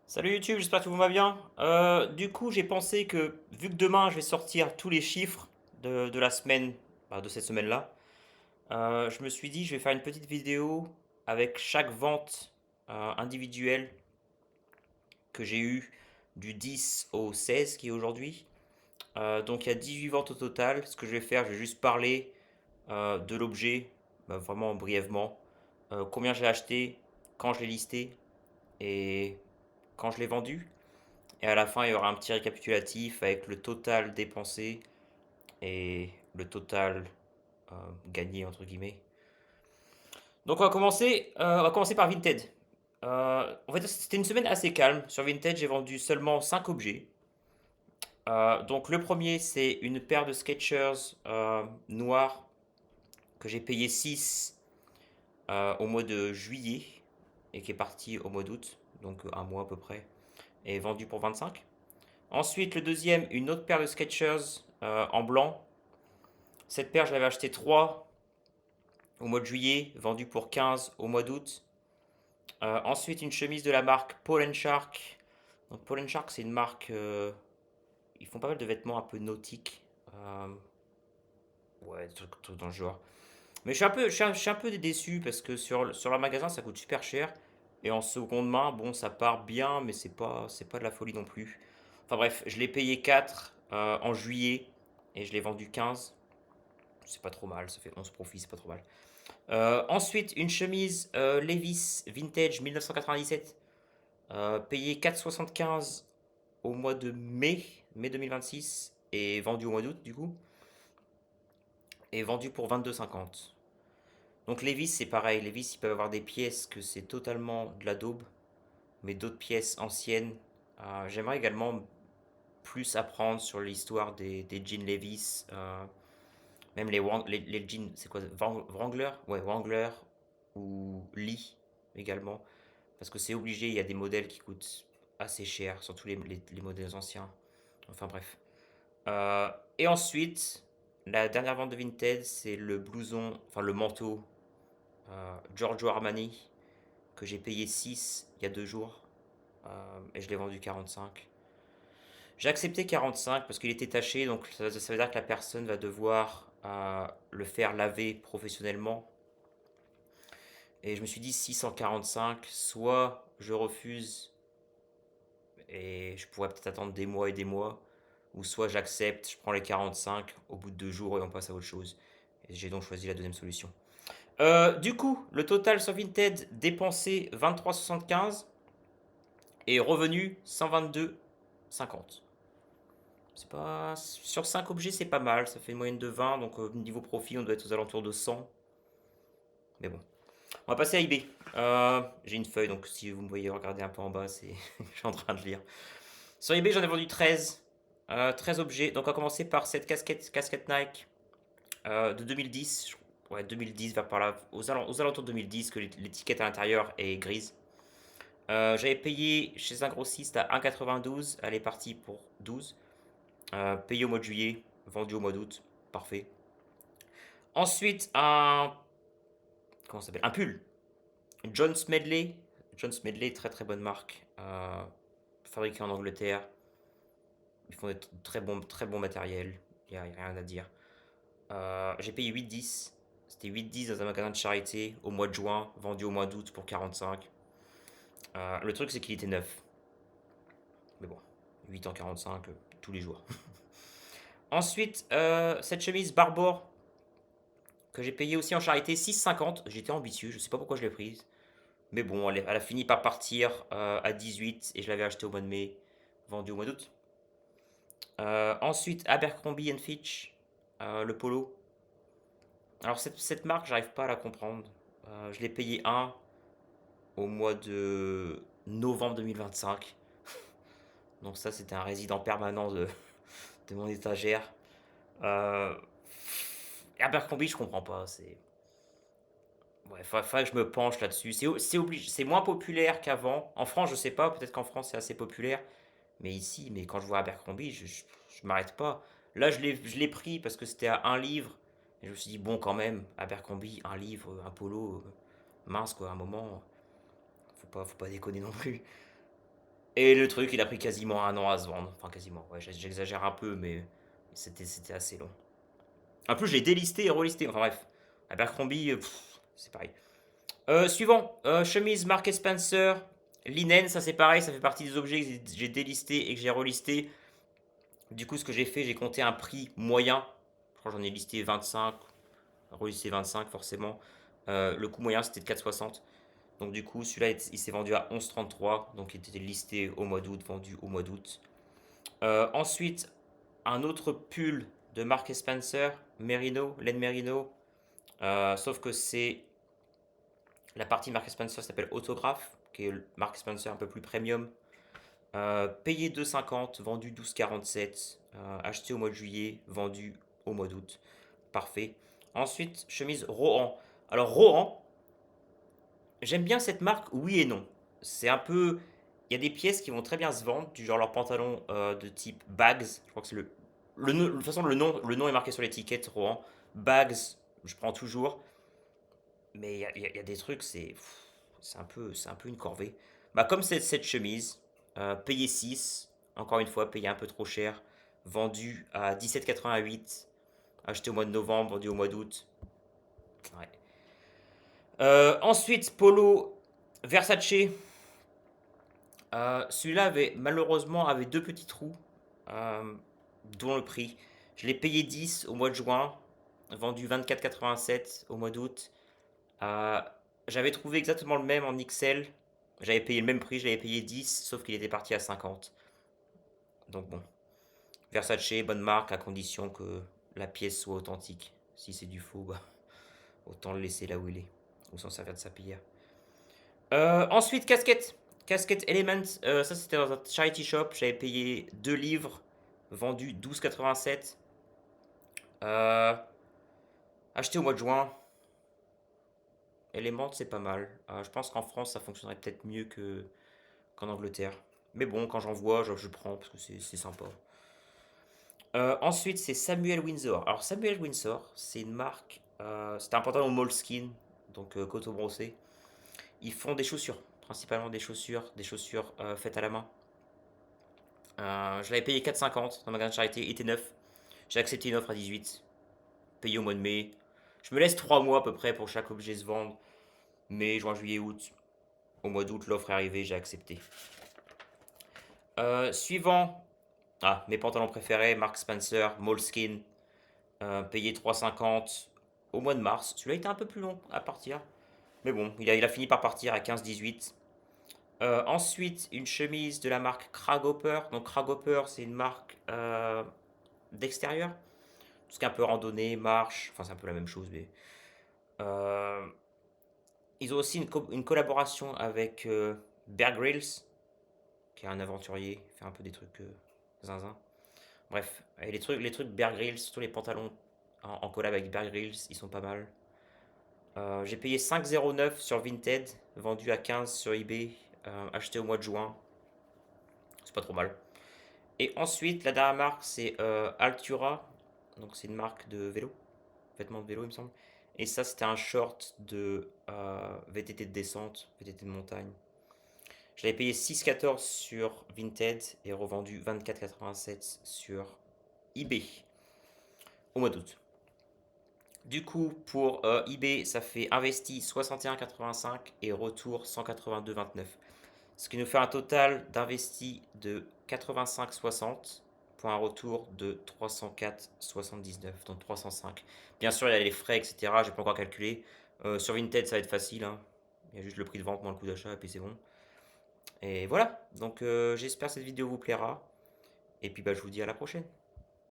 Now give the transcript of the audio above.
Salut YouTube, j'espère que vous va bien. Du coup, j'ai pensé que vu que demain je vais sortir tous les chiffres de la semaine, de cette semaine-là, je me suis dit je vais faire une petite vidéo avec chaque vente individuelle que j'ai eue du 10 au 16 qui est aujourd'hui. Donc il y a 18 ventes au total. Ce que je vais faire, je vais juste parler de l'objet, vraiment brièvement. Combien j'ai acheté, quand je l'ai listé et quand je l'ai vendu. Et à la fin, il y aura un petit récapitulatif avec le total dépensé et le total euh, gagné, entre guillemets. Donc on va commencer par Vinted. En fait, c'était une semaine assez calme. Sur Vinted, j'ai vendu seulement 5 objets. Donc le premier, c'est une paire de Skechers noirs que j'ai payé 6 au mois de juillet et qui est parti au mois d'août, donc un mois à peu près, et vendu pour 25. Ensuite, le deuxième, une autre paire de Skechers en blanc. Cette paire, je l'avais acheté 3 au mois de juillet, vendue pour 15 au mois d'août. Ensuite, une chemise de la marque Paul Shark. Donc, Paul Shark, c'est une marque. Ils font pas mal de vêtements un peu nautiques. Euh, ouais, des trucs dans le genre. Mais je suis un peu déçu parce que sur leur magasin, ça coûte super cher. Et en seconde main, bon, ça part bien, mais c'est pas de la folie non plus. Enfin bref, je l'ai payé 4 en juillet et je l'ai vendu 15. C'est pas trop mal, ça fait 11 profits, c'est pas trop mal. Ensuite, une chemise Levi's Vintage 1997, payée 4,75 au mois de mai 2026, et vendue au mois d'août du coup, et vendue pour 22,50. Donc Levi's c'est pareil, Levi's ils peuvent avoir des pièces que c'est totalement de la daube, mais d'autres pièces anciennes. J'aimerais également plus apprendre sur l'histoire des jeans Levi's, même les jeans, c'est quoi, Wrangler? Ouais, Wrangler ou Lee également. Parce que c'est obligé, il y a des modèles qui coûtent assez cher, surtout les modèles anciens. Enfin bref. Euh, et ensuite, la dernière vente de Vinted, c'est le blouson, enfin le manteau Giorgio Armani que j'ai payé 6 il y a 2 jours, et je l'ai vendu 45. J'ai accepté 45 parce qu'il était taché, donc ça veut dire que la personne va devoir le faire laver professionnellement. Et je me suis dit 645, soit je refuse et je pourrais peut-être attendre des mois et des mois, ou soit j'accepte, je prends les 45 au bout de 2 jours et on passe à autre chose. Et j'ai donc choisi la deuxième solution. Du coup, le total sur Vinted, dépensé 23,75 et revenu 122,50. C'est pas... Sur 5 objets, c'est pas mal, ça fait une moyenne de 20, donc niveau profit, on doit être aux alentours de 100. Mais bon. On va passer à eBay. J'ai une feuille, donc si vous me voyez regarder un peu en bas, c'est je suis en train de lire. Sur eBay, j'en ai vendu 13. 13 objets. Donc on va commencer par cette casquette Nike de 2010. Ouais, 2010, vers par là, aux alentours de 2010, que l'étiquette à l'intérieur est grise. J'avais payé chez un grossiste à 1,92. Elle est partie pour 12. Payé au mois de juillet, vendu au mois d'août. Parfait. Ensuite, comment ça s'appelle? Un pull. John Smedley. John Smedley, très très bonne marque. Fabriqué en Angleterre. Ils font très bon matériel. Il n'y a rien à dire. J'ai payé 8,10. C'était 8,10 dans un magasin de charité au mois de juin, vendu au mois d'août pour 45. Le truc, c'est qu'il était neuf. Mais bon, 8 en 45 tous les jours. Ensuite, cette chemise Barbor que j'ai payée aussi en charité 6,50. J'étais ambitieux, je sais pas pourquoi je l'ai prise. Mais bon, elle a fini par partir à 18 et je l'avais acheté au mois de mai, vendu au mois d'août. Ensuite, Abercrombie Fitch, le polo. Alors cette marque, j'arrive pas à la comprendre. Je l'ai payé un au mois de novembre 2025. Donc ça, c'était un résident permanent de mon étagère. Euh, Abercrombie, je comprends pas. Ouais, faudrait que je me penche là-dessus. C'est moins populaire qu'avant. En France, je sais pas. Peut-être qu'en France, c'est assez populaire. Mais ici, mais quand je vois Abercrombie, je m'arrête pas. Là, je l'ai pris parce que c'était à un livre. Et je me suis dit, bon, quand même, Abercrombie, un livre, un polo, mince quoi, à un moment, faut pas déconner non plus. Et le truc, il a pris quasiment un an à se vendre. Enfin, quasiment, ouais, j'exagère un peu, mais c'était assez long. En plus, je l'ai délisté et relisté. Enfin bref, Abercrombie, c'est pareil. Suivant, chemise Mark Spencer, linen, ça c'est pareil, ça fait partie des objets que j'ai délisté et que j'ai relisté. Du coup, ce que j'ai fait, j'ai compté un prix moyen. Je crois que j'en ai listé 25, relisté 25 forcément. Le coût moyen c'était de 4,60. Donc du coup, celui-là, il s'est vendu à 11,33. Donc il était listé au mois d'août, vendu au mois d'août. Ensuite, un autre pull de Mark Spencer, Merino, laine Merino. Sauf que c'est la partie Mark Spencer s'appelle Autograph, qui est le Mark Spencer un peu plus premium. Payé 2,50, vendu 12,47. Acheté au mois de juillet, vendu au mois d'août. Parfait. Ensuite, chemise Rohan. Alors Rohan, j'aime bien cette marque, oui et non. C'est un peu... Il y a des pièces qui vont très bien se vendre, du genre leurs pantalons de type Bags. Je crois que c'est de toute façon, le nom est marqué sur l'étiquette, Rohan. Bags, je prends toujours. Mais il y a des trucs, c'est un peu une corvée. Bah, comme cette chemise, payé 6, encore une fois, payé un peu trop cher, vendu à 17,88, acheté au mois de novembre, vendu au mois d'août. Ouais. Ensuite, polo Versace. Celui-là malheureusement avait deux petits trous, euh, dont le prix. Je l'ai payé 10 au mois de juin, vendu 24,87 au mois d'août. Euh, J'avais trouvé exactement le même en XL. J'avais payé le même prix, je l'avais payé 10, sauf qu'il était parti à 50. Donc bon, Versace, bonne marque, à condition que la pièce soit authentique. Si c'est du faux, bah, autant le laisser là où il est, ou s'en servir de sa pilière. Ensuite, casquette. Casquette Element, ça c'était dans un charity shop, j'avais payé 2 livres, vendu 12,87. Euh, Acheté au mois de juin, Element c'est pas mal. Je pense qu'en France ça fonctionnerait peut-être mieux qu'en Angleterre. Mais bon, quand j'en vois, je prends parce que c'est sympa. Ensuite, c'est Samuel Windsor. Alors, Samuel Windsor, c'est une marque. C'est un pantalon Moleskine, donc coton brossé. Ils font des chaussures, principalement des chaussures faites à la main. Je l'avais payé 4,50 dans ma grande charité, il était neuf. J'ai accepté une offre à 18, payé au mois de mai. Je me laisse 3 mois à peu près pour chaque objet se vendre. Mai, juin, juillet, août. Au mois d'août, l'offre est arrivée, j'ai accepté. Suivant, mes pantalons préférés, Mark Spencer, Moleskine, payé 3,50 au mois de mars. Celui-là était un peu plus long à partir. Mais bon, il a fini par partir à 15,18. Ensuite, une chemise de la marque Craghoper. Donc Craghoper, c'est une marque d'extérieur. Tout ce qui est un peu randonnée, marche. Enfin, c'est un peu la même chose, mais... euh, ils ont aussi une collaboration avec Bear Grylls, qui est un aventurier, il fait un peu des trucs zinzin. Bref, et les trucs Bear Grylls, surtout les pantalons en collab avec Bear Grylls, ils sont pas mal. J'ai payé 5,09 sur Vinted, vendu à 15 sur eBay, acheté au mois de juin. C'est pas trop mal. Et ensuite, la dernière marque, c'est Altura. Donc, c'est une marque de vélo, vêtements de vélo, il me semble. Et ça, c'était un short de VTT de descente, VTT de montagne. Je l'avais payé 6,14 sur Vinted et revendu 24,87 sur eBay au mois d'août. Du coup, pour eBay, ça fait investi 61,85 et retour 182,29. Ce qui nous fait un total d'investi de 85,60 pour un retour de 304,79, donc 305. Bien sûr, il y a les frais, etc. J'ai pas encore calculé. Sur Vinted, ça va être facile, hein. Il y a juste le prix de vente moins le coût d'achat et puis c'est bon. Et voilà, donc j'espère que cette vidéo vous plaira. Et puis bah, je vous dis à la prochaine.